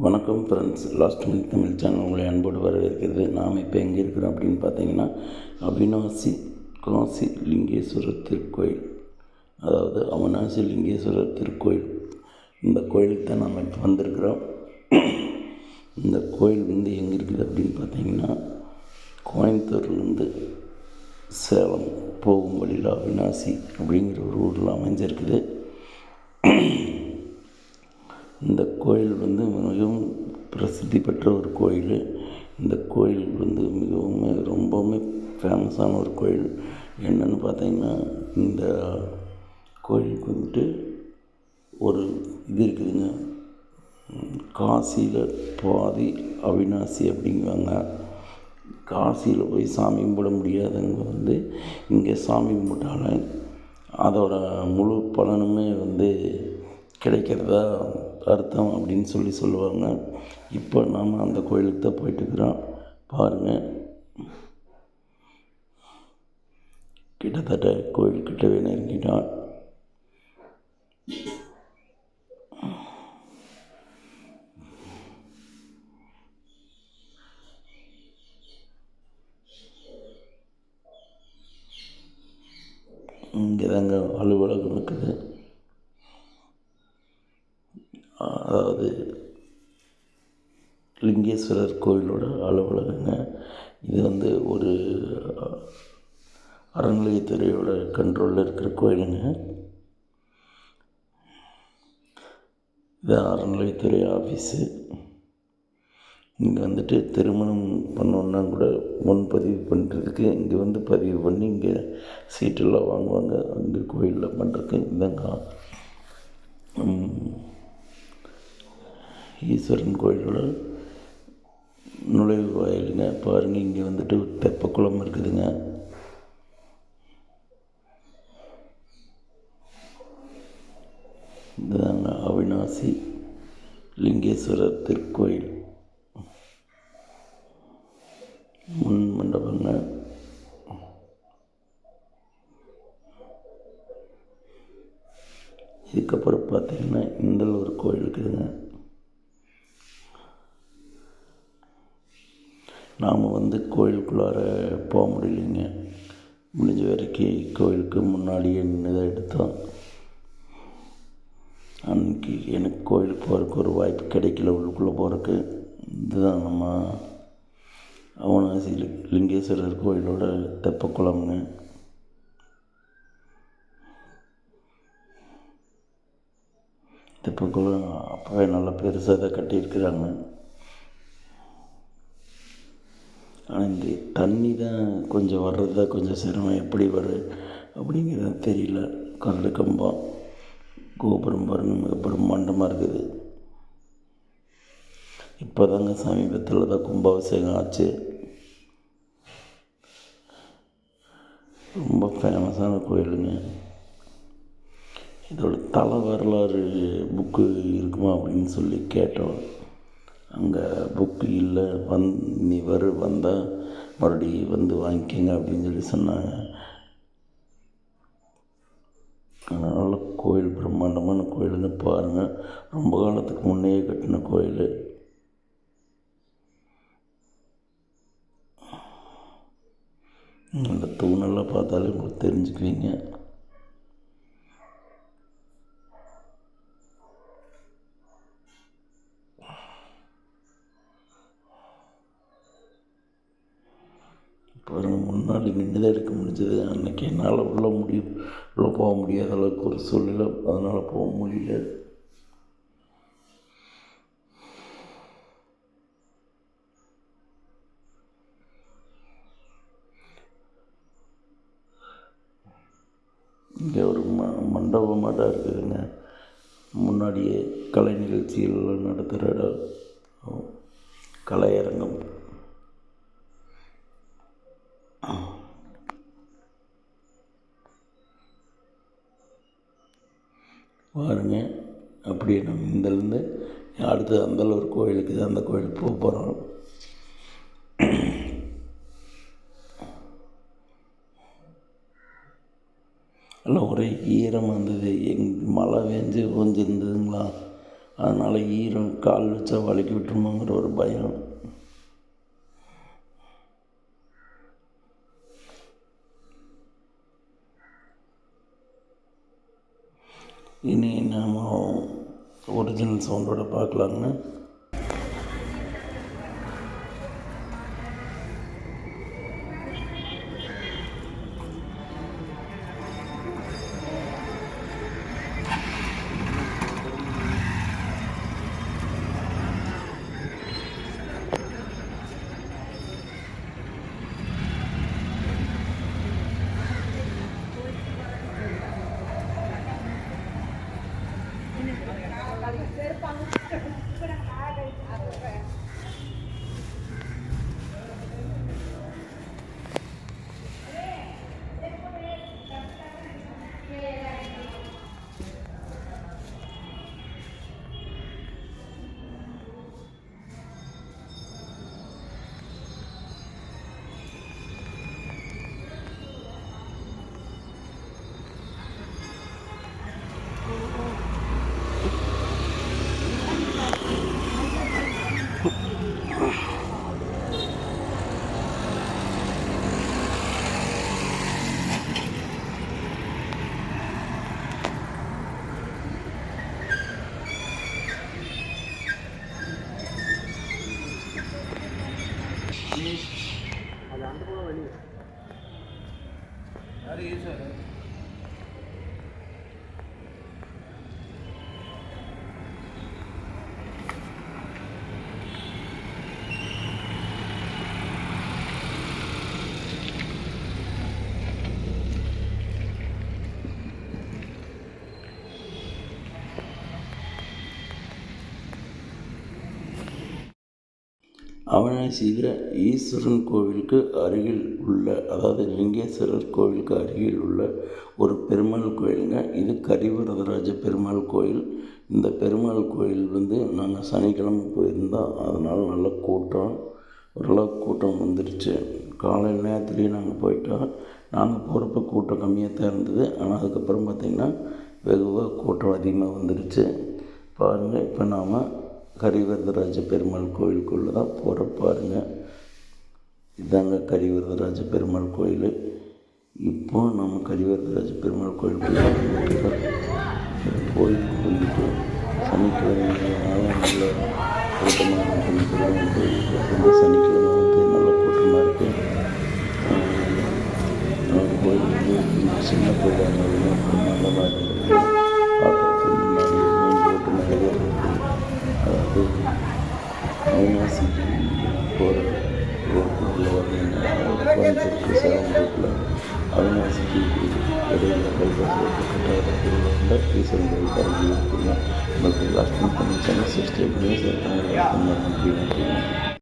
வணக்கம் friends, last minute Tamil channel உங்களை அன்போடு வரவேற்கிறது. நாம் இப்போ எங்கே இருக்கிறோம் அப்படின்னு பார்த்தீங்கன்னா, அவிநாசி காசி லிங்கேஸ்வரர் திருக்கோயில், அதாவது அவிநாசி லிங்கேஸ்வரர் திருக்கோயில். இந்த கோயிலுக்கு தான் நாம் இப்போ வந்திருக்கிறோம். இந்த கோயில் எங்கே இருக்குது அப்படின்னு பார்த்தீங்கன்னா, கோயம்புத்தூர்லேருந்து சேலம் போகும் வழியில் அவிநாசி அப்படிங்கிற ஒரு ஊரில் அமைஞ்சிருக்குது. இந்த கோயில் மிகவும் பிரசித்தி பெற்ற ஒரு கோயில். இந்த கோயில் மிகவும் ரொம்பவுமே ஃபேமஸான ஒரு கோயில். என்னென்னு பார்த்தீங்கன்னா, இந்த கோயிலுக்கு ஒரு இது இருக்குதுங்க. காசியில் பாதி அவிநாசி அப்படிங்குவாங்க. காசியில் போய் சாமி கும்பிட முடியாதவங்க இங்கே சாமி கும்பிட்டால அதோட முழு பலனுமே கிடைக்கிறதா அர்த்தம் அப்படின்னு சொல்லுவாங்க. இப்போ நாம் அந்த கோயிலுக்கு தான் போயிட்டுருக்குறோம். பாருங்கள், கிட்டத்தட்ட கோயில்கிட்டவே நெருங்கிட்டோம். இங்கே தாங்க அலுவலகம் இருக்குது. அதாவது லிங்கேஸ்வரர் கோயிலோட அலுவலகங்க. இது ஒரு அறநிலையத்துறையோட கண்ட்ரோலில் இருக்கிற கோயிலுங்க. இது அறநிலையத்துறை ஆஃபீஸு. இங்கே திருமணம் பண்ணோன்னா கூட முன்பதிவு பண்ணுறதுக்கு இங்கே பதிவு பண்ணி இங்கே சீட்டெல்லாம் வாங்குவாங்க. அங்கே கோயிலில் பண்ணுறதுக்கு இதாங்க ஈஸ்வரன் கோயிலோட நுழைவு வாயிலுங்க. பாருங்கள், இங்கே தெப்பக்குளம் இருக்குதுங்க. இதுதாங்க அவிநாசி லிங்கேஸ்வரர் திருக்கோயில் முன் மண்டபங்க. இதுக்கப்புறம் பார்த்தீங்கன்னா இந்த ஒரு கோயில் இருக்குதுங்க. நாம் கோயிலுக்குள்ளார போக முடியலைங்க. முடிஞ்ச வரைக்கும் கோயிலுக்கு முன்னாடியே நின்று தான் எடுத்தோம். அன்றைக்கி எனக்கு கோயிலுக்கு போகிறதுக்கு ஒரு வாய்ப்பு கிடைக்கல உள்ளுக்குள்ளே போகிறதுக்கு. இதுதான் நம்ம அவிநாசி லிங்கேஸ்வரர் கோயிலோட தெப்பக்குளம்ங்க. தெப்பக்குளம் அப்போவே நல்லா பெருசாக தான் கட்டியிருக்கிறாங்க. ஆனால் இந்த தண்ணி தான் கொஞ்சம் வர்றது தான் கொஞ்சம் சிரமம். எப்படி வரும் அப்படிங்கிறது தெரியல. கரடு கம்பம், கோபுரம் பாருங்கள், மிக பிரம்மாண்டமாக இருக்குது. இப்போ தாங்க சமீபத்தில் தான் கும்பாபிஷேகம் ஆச்சு. ரொம்ப ஃபேமஸான கோயிலுங்க. இதோட தல வரலாறு புக்கு இருக்குமா அப்படின்னு சொல்லி கேட்டோம். அங்கே புக்கு இல்லை, நீ வந்தால் மறுபடியும் வாங்கிக்கோங்க அப்படின்னு சொன்னாங்க. அதனால் கோயில் பிரம்மாண்டமான கோயிலுன்னு பாருங்கள். ரொம்ப காலத்துக்கு முன்னையே கட்டின கோயில். அந்த தூணெல்லாம் பார்த்தாலே உங்களுக்கு தெரிஞ்சுக்குவீங்க. பாருங்கள், முன்னாடி நின்று தான் எடுக்க முடிஞ்சது. அன்றைக்கி என்னால் உள்ளே போக முடியாத அளவுக்கு ஒரு சூழ்நிலை, அதனால் போக முடியல. இங்கே ஒரு மண்டபமாக தான் இருக்குதுங்க. முன்னாடியே கலை நிகழ்ச்சிகள் நடத்துகிற இடம், கலையரங்கம். பாருங்கள், அப்படியே நம்ம இந்தலேருந்து அடுத்து அந்தல ஒரு கோயிலுக்கு தான், அந்த கோயிலுக்கு போக போகிறோம். எல்லாம் ஒரே ஈரமாக இருந்தது. மழை பெஞ்சு கொஞ்சம் இருந்ததுங்களா, அதனால் ஈரம் கால் வச்சா வழுக்கி விட்டுருமோங்கிற ஒரு பயம். இனி நாம் ஒரிஜினல் சவுண்டோட பார்க்கலாங்க. அது அந்த பக்கம் வழி யாரு சார் அவிநாசியில் ஈஸ்வரன் கோவிலுக்கு அருகில் உள்ள, அதாவது லிங்கேஸ்வரர் கோவிலுக்கு அருகில் உள்ள ஒரு பெருமாள் கோயிலுங்க. இது கரிவரதராஜ பெருமாள் கோயில். இந்த பெருமாள் கோயில் நாங்கள் சனிக்கிழமை போயிருந்தோம். அதனால் நல்ல கூட்டம், ஓரளவுக்கு கூட்டம் வந்துடுச்சு. காலையில் நேரத்துலேயும் நாங்கள் போயிட்டோம். நாங்கள் போகிறப்ப கூட்டம் கம்மியாக தான் இருந்தது. ஆனால் அதுக்கப்புறம் பார்த்திங்கன்னா வெகுவாக கூட்டம் அதிகமாக வந்துடுச்சு. பாருங்கள், இப்போ நாம் கரிவரதராஜ பெருமாள் கோயிலுக்குள்ளே தான் போகிற பாருங்கள். இதாங்க கரிவரதராஜ பெருமாள் கோயில். இப்போ நம்ம கரிவரதராஜ பெருமாள் கோயிலுக்குள்ளே கோயிலுக்கு போயிட்டு சனிக்கிழமைனால நல்ல கூட்டமாக பெருமாள் கோயிலுக்கு இந்த சனிக்கிழமை நல்ல கூட்டமாக இருக்குது. கோயில் சின்ன கோயிலாக இருந்தாலும் நல்லதாக இருக்குது. பார்க்குறதுக்கு முன்னாடி மெயின் ரோட்டு நிறைய இருக்குது. அதாவது அவிநாசி போகிற ரோட்டில் வந்தீங்கன்னா கோயம்புத்தூருக்கு சேலம் ரோட்டில் அவிநாசிக்கு இடையில பைபாஸ் ரோட்டு கட்டாயத்தில் உள்ள ஈஸ்வரன் கோயில் கருவி இருக்குங்க. உங்களுக்கு லாஸ்ட் பண்ணி சேனல் சப்ஸ்கிரைப் பண்ணி ஷேர் பண்ணி லைக் பண்ணி நன்றி.